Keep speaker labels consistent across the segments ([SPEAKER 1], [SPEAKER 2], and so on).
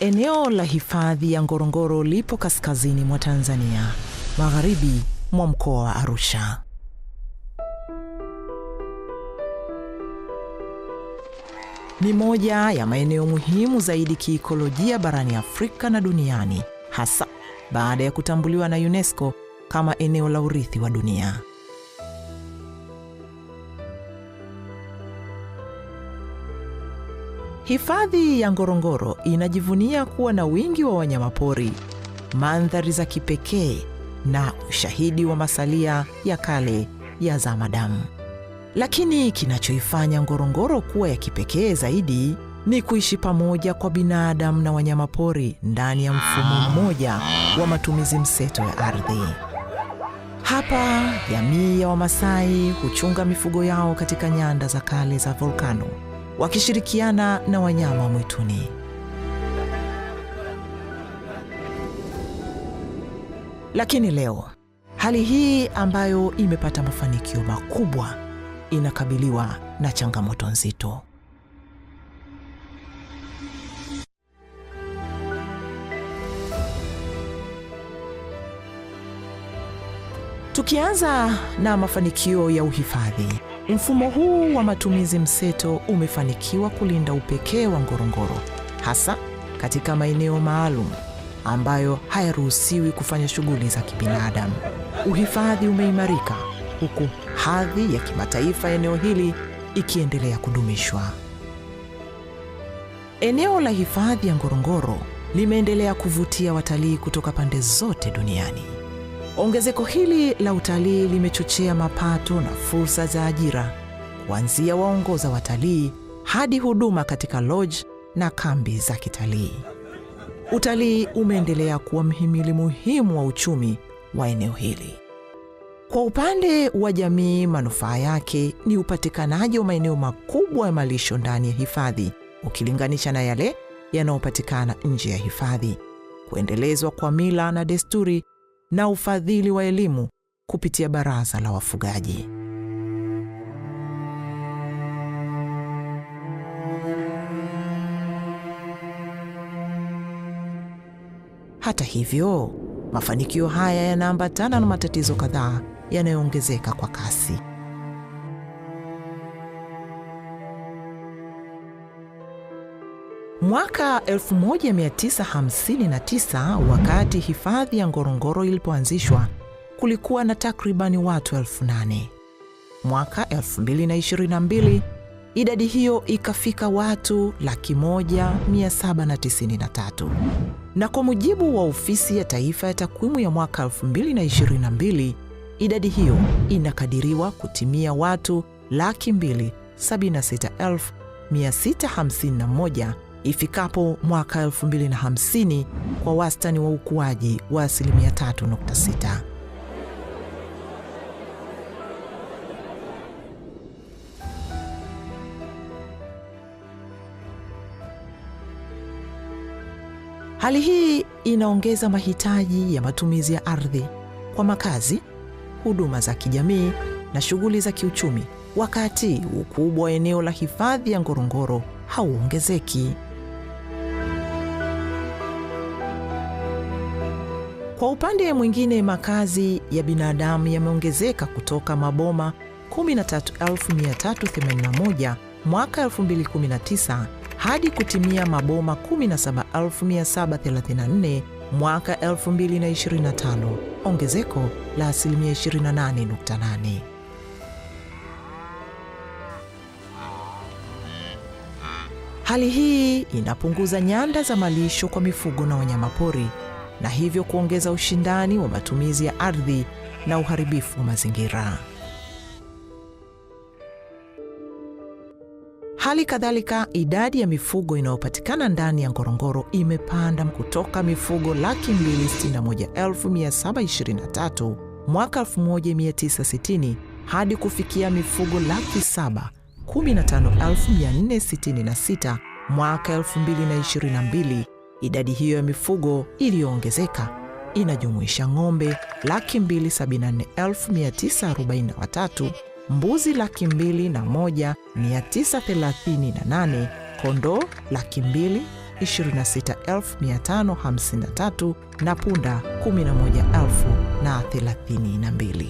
[SPEAKER 1] Eneo la hifadhi ya Ngorongoro lipo kaskazini mwa Tanzania, magharibi mwa mkoa wa Arusha. Ni moja ya maeneo muhimu zaidi kiikolojia barani Afrika na duniani, hasa baada ya kutambuliwa na UNESCO kama eneo la urithi wa dunia. Hifadhi ya Ngorongoro inajivunia kuwa na wingi wa wanyamapori, mandhari za kipekee na ushahidi wa masalia ya kale ya zamadamu. Lakini kinachoifanya Ngorongoro kuwa ya kipekee zaidi ni kuishi pamoja kwa binadamu na wanyamapori ndani ya mfumo mmoja wa matumizi mseto ya ardhi. Hapa jamii ya Wamasai huchunga mifugo yao katika nyanda za kale za volkano, wakishirikiana na wanyama mwituni. Lakini leo, hali hii ambayo imepata mafanikio makubwa inakabiliwa na changamoto nzito. Tukianza na mafanikio ya uhifadhi, mfumo huu wa matumizi mseto umefanikiwa kulinda upekee wa Ngorongoro, hasa katika maeneo maalum ambayo hayaruhusiwi kufanya shughuli za kibinadamu. Uhifadhi umeimarika huku hadhi ya kimataifa eneo hili ikiendelea kudumishwa. Eneo la hifadhi ya Ngorongoro limeendelea kuvutia watalii kutoka pande zote duniani. Ongezeko hili la utalii limechochea mapato na fursa za ajira, kuanzia waongoza watalii hadi huduma katika lodge na kambi za kitalii. Utalii umeendelea kuwa mhimili muhimu wa uchumi wa eneo hili. Kwa upande wa jamii, manufaa yake ni upatikanaji wa maeneo makubwa ya malisho ndani ya hifadhi ukilinganisha na yale yanayopatikana nje ya hifadhi, kuendelezwa kwa mila na desturi na ufadhili wa elimu kupitia baraza la wafugaji. Hata hivyo, mafanikio haya yanaambatana na matatizo kadhaa yanayoongezeka kwa kasi. Mwaka 1959, wakati hifadhi ya Ngorongoro ilipoanzishwa, kulikuwa na takribani watu 8,000. Mwaka 2022, idadi hiyo ikafika watu 1,793. Na kwa mujibu wa Ofisi ya Taifa ya Takwimu ya mwaka 2022, idadi hiyo inakadiriwa kutimia watu 276,651 ifikapo mwaka 2050, kwa wastani wa ukuaji wa 3.6%. Hali hii inaongeza mahitaji ya matumizi ya ardhi kwa makazi, huduma za kijamii na shughuli za kiuchumi, wakati ukubwa wa eneo la hifadhi ya Ngorongoro hauongezeki. Kwa upande mwingine, makazi ya binadamu yameongezeka kutoka maboma 13,381 mwaka 2019 hadi kutimia maboma 17,734 mwaka 2025, ongezeko la 28.8%. Hali hii inapunguza nyanda za malisho kwa mifugo na wanyamapori, na hivyo kuongeza ushindani wa matumizi ya ardhi na uharibifu wa mazingira. Hali kadhalika, idadi ya mifugo inayopatikana ndani ya Ngorongoro imepanda kutoka mifugo 261,723 mwaka 1960 hadi kufikia mifugo 715,466 mwaka 2022. Idadi hiyo ya mifugo iliyoongezeka inajumuisha ng'ombe 274,943, mbuzi 201,938, kondoo 26,553 na punda 11,032.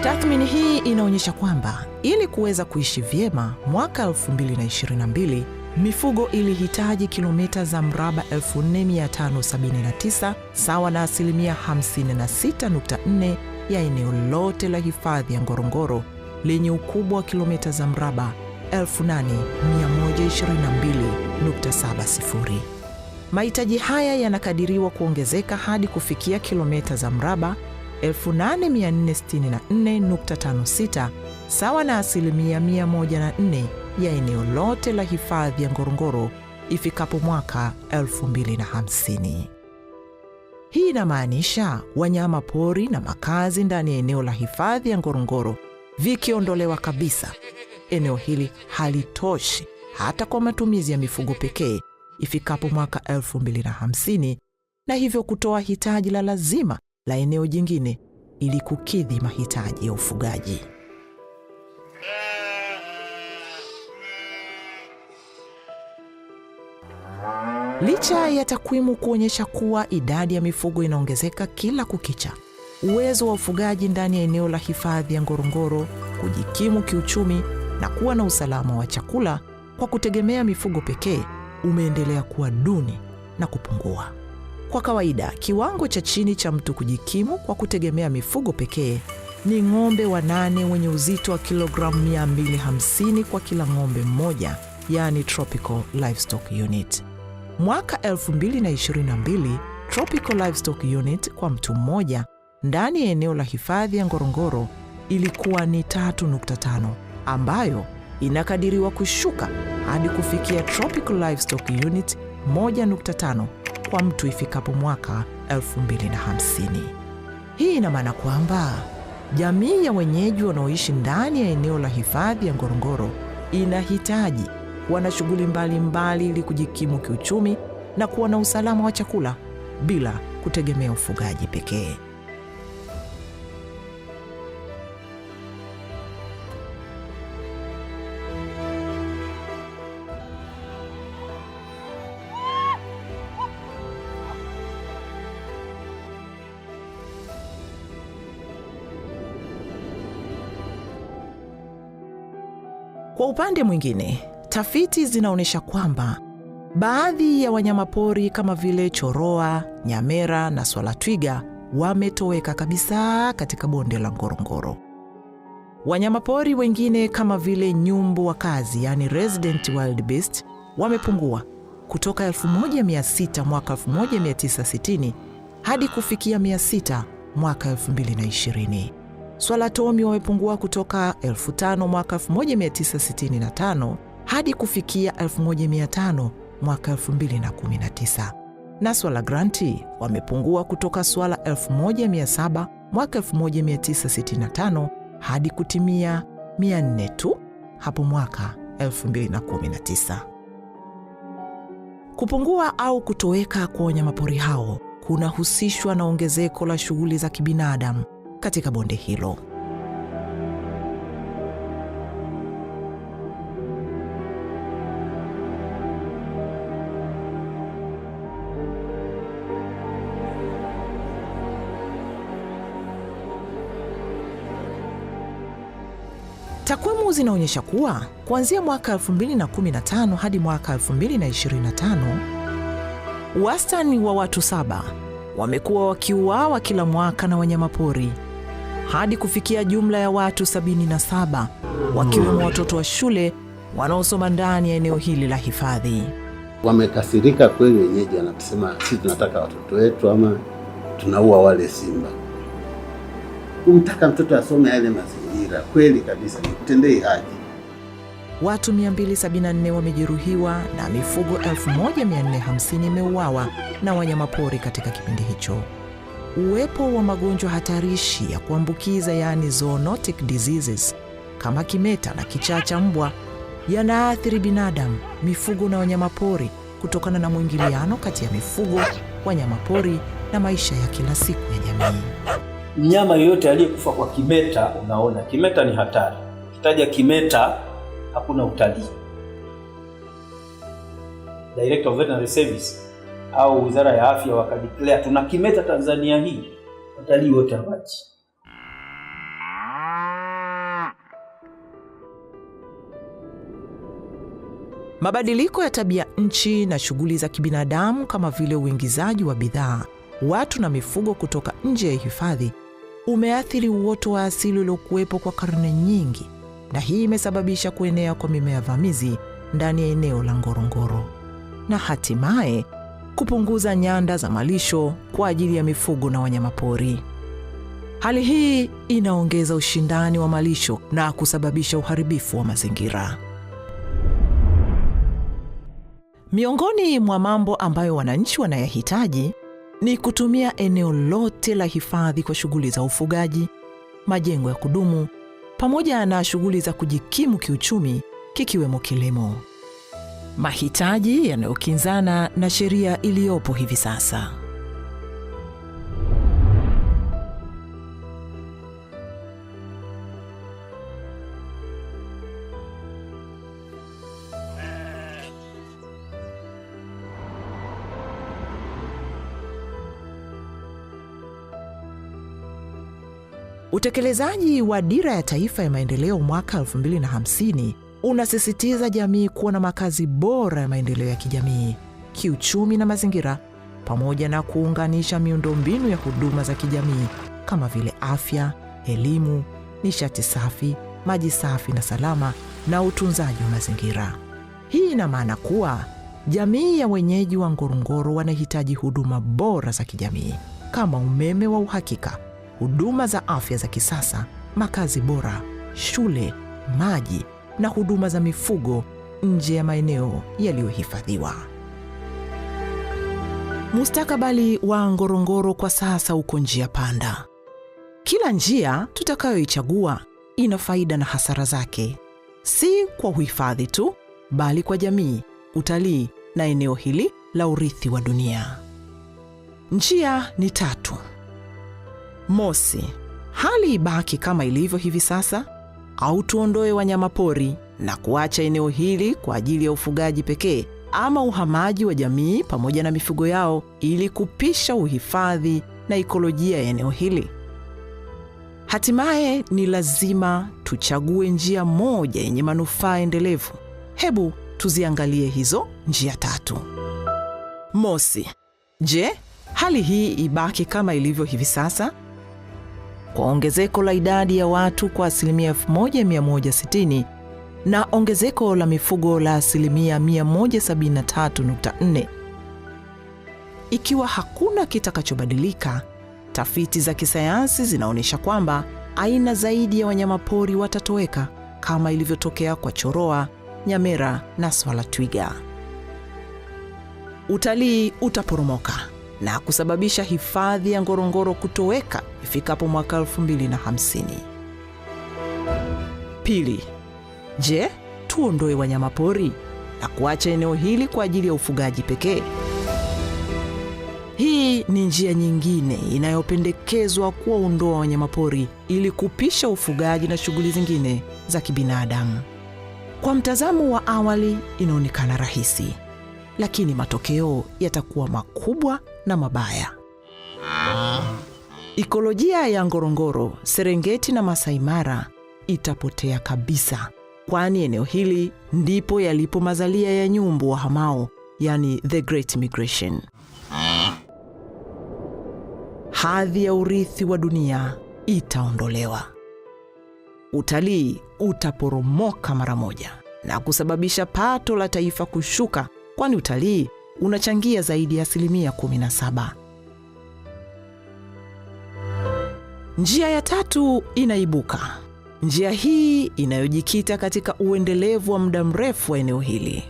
[SPEAKER 1] Tathmini hii inaonyesha kwamba ili kuweza kuishi vyema mwaka 2022, mifugo ilihitaji kilomita za mraba 4,579 sawa na asilimia 56.4 ya eneo lote la hifadhi ya Ngorongoro lenye ukubwa wa kilomita za mraba 8,122.70. Mahitaji haya yanakadiriwa kuongezeka hadi kufikia kilomita za mraba 8,464.56 sawa na asilimia 104 ya eneo lote la hifadhi ya Ngorongoro ifikapo mwaka 2050. Hii inamaanisha wanyama pori na makazi ndani ya eneo la hifadhi ya Ngorongoro vikiondolewa kabisa, eneo hili halitoshi hata kwa matumizi ya mifugo pekee ifikapo mwaka 2050, na hivyo kutoa hitaji la lazima la eneo jingine ili kukidhi mahitaji ya ufugaji. Licha ya takwimu kuonyesha kuwa idadi ya mifugo inaongezeka kila kukicha, uwezo wa ufugaji ndani ya eneo la hifadhi ya Ngorongoro kujikimu kiuchumi na kuwa na usalama wa chakula kwa kutegemea mifugo pekee umeendelea kuwa duni na kupungua. Kwa kawaida, kiwango cha chini cha mtu kujikimu kwa kutegemea mifugo pekee ni ng'ombe wanane wenye uzito wa kilogramu 250 kwa kila ng'ombe mmoja, yani Tropical Livestock Unit. Mwaka 2022, Tropical Livestock Unit kwa mtu mmoja ndani ya eneo la hifadhi ya Ngorongoro ilikuwa ni 3.5, ambayo inakadiriwa kushuka hadi kufikia Tropical Livestock Unit 1.5 kwa mtu ifikapo mwaka 2050. Hii ina maana kwamba jamii ya wenyeji wanaoishi ndani ya eneo la hifadhi ya Ngorongoro inahitaji kuwa na shughuli mbalimbali ili kujikimu kiuchumi na kuwa na usalama wa chakula bila kutegemea ufugaji pekee. Kwa upande mwingine, tafiti zinaonyesha kwamba baadhi ya wanyamapori kama vile choroa, nyamera na swala twiga wametoweka kabisa katika bonde la Ngorongoro. Wanyamapori wengine kama vile nyumbu wakazi, yani resident wild beast, wamepungua kutoka 1,600 mwaka 1960 hadi kufikia 600 mwaka 2020. Swala tomi wamepungua kutoka 5,000 mwaka 1965 hadi kufikia 1,500 mwaka 2019. Na swala granti wamepungua kutoka swala 1,700 mwaka 1965 hadi kutimia 400 tu hapo mwaka 2019. Kupungua au kutoweka kwa wanyamapori hao kunahusishwa na ongezeko la shughuli za kibinadamu katika bonde hilo. Takwimu zinaonyesha kuwa kuanzia mwaka 2015 hadi mwaka 2025, wastani wa watu 7 wamekuwa wakiuawa kila mwaka na wanyamapori hadi kufikia jumla ya watu 77, wakiwemo watoto wa shule wanaosoma ndani ya eneo hili la hifadhi.
[SPEAKER 2] Wamekasirika kweli wenyeji, wanasema sisi tunataka watoto wetu ama tunaua wale simba. Kumtaka mtoto asome yale mazingira kweli kabisa ni kutendea haki.
[SPEAKER 1] Watu 274 wamejeruhiwa na mifugo 1,450 imeuawa na wanyamapori katika kipindi hicho. uwepo wa magonjwa hatarishi ya kuambukiza yaani zoonotic diseases kama kimeta na kichaa cha mbwa yanaathiri binadamu, mifugo na wanyamapori kutokana na mwingiliano kati ya mifugo, wanyamapori na maisha ya kila siku ya jamii.
[SPEAKER 3] Mnyama yoyote aliyekufa kwa kimeta, unaona kimeta ni hatari. Ukitaja kimeta hakuna utalii. Director of Veterinary Service au Wizara ya Afya wakadeclare tuna kimeta Tanzania hii, watalii wote hawaji.
[SPEAKER 1] Mabadiliko ya tabia nchi na shughuli za kibinadamu kama vile uingizaji wa bidhaa, watu na mifugo kutoka nje ya hifadhi umeathiri uoto wa asili uliokuwepo kwa karne nyingi, na hii imesababisha kuenea kwa mimea vamizi ndani ya eneo la Ngorongoro na hatimaye kupunguza nyanda za malisho kwa ajili ya mifugo na wanyamapori. Hali hii inaongeza ushindani wa malisho na kusababisha uharibifu wa mazingira. Miongoni mwa mambo ambayo wananchi wanayahitaji ni kutumia eneo lote la hifadhi kwa shughuli za ufugaji, majengo ya kudumu, pamoja na shughuli za kujikimu kiuchumi kikiwemo kilimo. Mahitaji yanayokinzana na sheria iliyopo hivi sasa. Utekelezaji wa Dira ya Taifa ya Maendeleo mwaka 2050 unasisitiza jamii kuwa na makazi bora ya maendeleo ya kijamii, kiuchumi na mazingira, pamoja na kuunganisha miundombinu ya huduma za kijamii kama vile afya, elimu, nishati safi, maji safi na salama na utunzaji wa mazingira. Hii ina maana kuwa jamii ya wenyeji wa Ngorongoro wanahitaji huduma bora za kijamii kama umeme wa uhakika, huduma za afya za kisasa, makazi bora, shule, maji na huduma za mifugo nje ya maeneo yaliyohifadhiwa. Mustakabali wa Ngorongoro kwa sasa uko njia panda. Kila njia tutakayoichagua ina faida na hasara zake, si kwa uhifadhi tu, bali kwa jamii, utalii na eneo hili la urithi wa dunia. Njia ni 3. Mosi, hali ibaki kama ilivyo hivi sasa, au tuondoe wanyamapori na kuacha eneo hili kwa ajili ya ufugaji pekee, ama uhamaji wa jamii pamoja na mifugo yao ili kupisha uhifadhi na ekolojia ya eneo hili. Hatimaye ni lazima tuchague njia moja yenye manufaa endelevu. Hebu tuziangalie hizo njia 3. Mosi, je, hali hii ibaki kama ilivyo hivi sasa? Kwa ongezeko la idadi ya watu kwa 1160 na ongezeko la mifugo la 173.4. Ikiwa hakuna kitakachobadilika, tafiti za kisayansi zinaonyesha kwamba aina zaidi ya wanyamapori watatoweka kama ilivyotokea kwa choroa, nyamera na swala twiga. Utalii utaporomoka na kusababisha hifadhi ya Ngorongoro kutoweka ifikapo mwaka 2050. Pili, je, tuondoe wanyamapori na kuacha eneo hili kwa ajili ya ufugaji pekee? Hii ni njia nyingine inayopendekezwa kuwaondoa wanyamapori ili kupisha ufugaji na shughuli zingine za kibinadamu. Kwa mtazamo wa awali inaonekana rahisi, lakini matokeo yatakuwa makubwa na mabaya. Ekolojia ya Ngorongoro, Serengeti na Masai Mara itapotea kabisa, kwani eneo hili ndipo yalipo mazalia ya nyumbu wahamao, yani the Great Migration. Hadhi ya urithi wa dunia itaondolewa. Utalii utaporomoka mara moja na kusababisha pato la taifa kushuka, kwani utalii unachangia zaidi ya 17%. Njia ya 3 inaibuka. Njia hii inayojikita katika uendelevu wa muda mrefu wa eneo hili.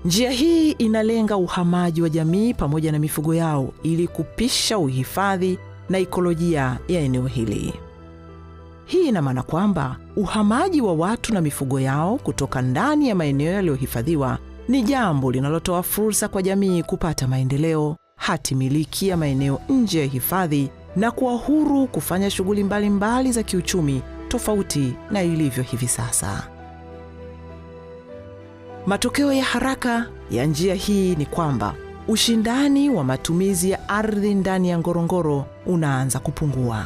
[SPEAKER 1] Njia hii inalenga uhamaji wa jamii pamoja na mifugo yao ili kupisha uhifadhi na ekolojia ya eneo hili. Hii ina maana kwamba uhamaji wa watu na mifugo yao kutoka ndani ya maeneo yaliyohifadhiwa ni jambo linalotoa fursa kwa jamii kupata maendeleo, hati miliki ya maeneo nje ya hifadhi na kuwa huru kufanya shughuli mbalimbali za kiuchumi tofauti na ilivyo hivi sasa. Matokeo ya haraka ya njia hii ni kwamba ushindani wa matumizi ya ardhi ndani ya Ngorongoro unaanza kupungua.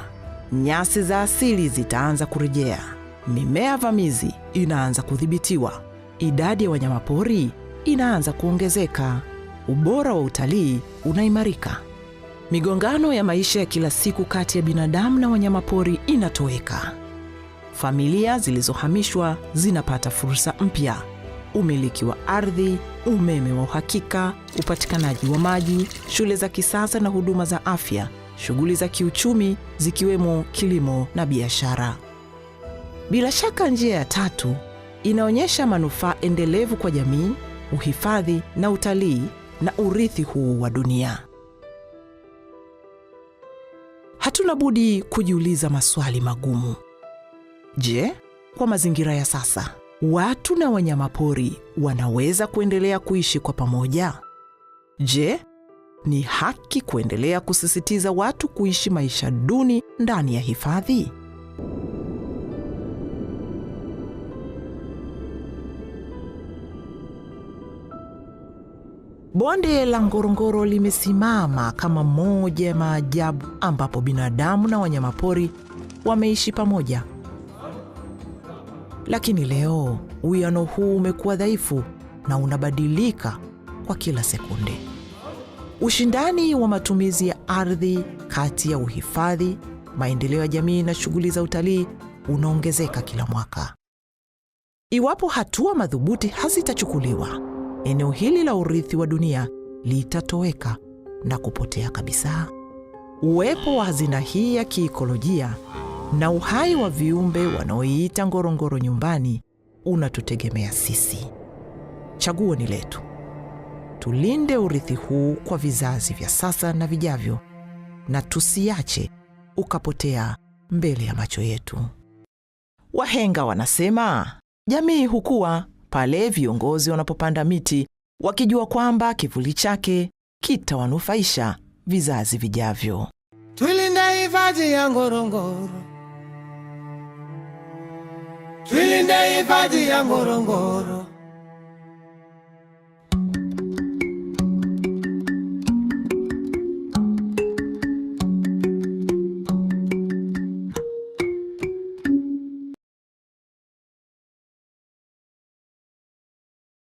[SPEAKER 1] Nyasi za asili zitaanza kurejea, mimea vamizi inaanza kudhibitiwa, idadi ya wanyamapori inaanza kuongezeka, ubora wa utalii unaimarika. Migongano ya maisha ya kila siku kati ya binadamu na wanyamapori inatoweka. Familia zilizohamishwa zinapata fursa mpya: umiliki wa ardhi, umeme wa uhakika, upatikanaji wa maji, shule za kisasa na huduma za afya, shughuli za kiuchumi zikiwemo kilimo na biashara. Bila shaka njia ya tatu inaonyesha manufaa endelevu kwa jamii, uhifadhi na utalii na urithi huu wa dunia. Hatuna budi kujiuliza maswali magumu. Je, kwa mazingira ya sasa, watu na wanyamapori wanaweza kuendelea kuishi kwa pamoja? Je, ni haki kuendelea kusisitiza watu kuishi maisha duni ndani ya hifadhi? Bonde la Ngorongoro limesimama kama moja ya maajabu ambapo binadamu na wanyamapori wameishi pamoja. Lakini leo uwiano huu umekuwa dhaifu na unabadilika kwa kila sekunde. Ushindani wa matumizi ya ardhi kati ya uhifadhi, maendeleo ya jamii na shughuli za utalii unaongezeka kila mwaka. Iwapo hatua madhubuti hazitachukuliwa, eneo hili la urithi wa dunia litatoweka na kupotea kabisa. Uwepo wa hazina hii ya kiikolojia na uhai wa viumbe wanaoiita Ngorongoro nyumbani unatutegemea sisi. Chaguo ni letu. Tulinde urithi huu kwa vizazi vya sasa na vijavyo, na tusiache ukapotea mbele ya macho yetu. Wahenga wanasema, jamii hukua pale viongozi wanapopanda miti wakijua kwamba kivuli chake kitawanufaisha vizazi vijavyo.
[SPEAKER 4] Tulinde hifadhi ya Ngorongoro. Tulinde hifadhi ya Ngorongoro.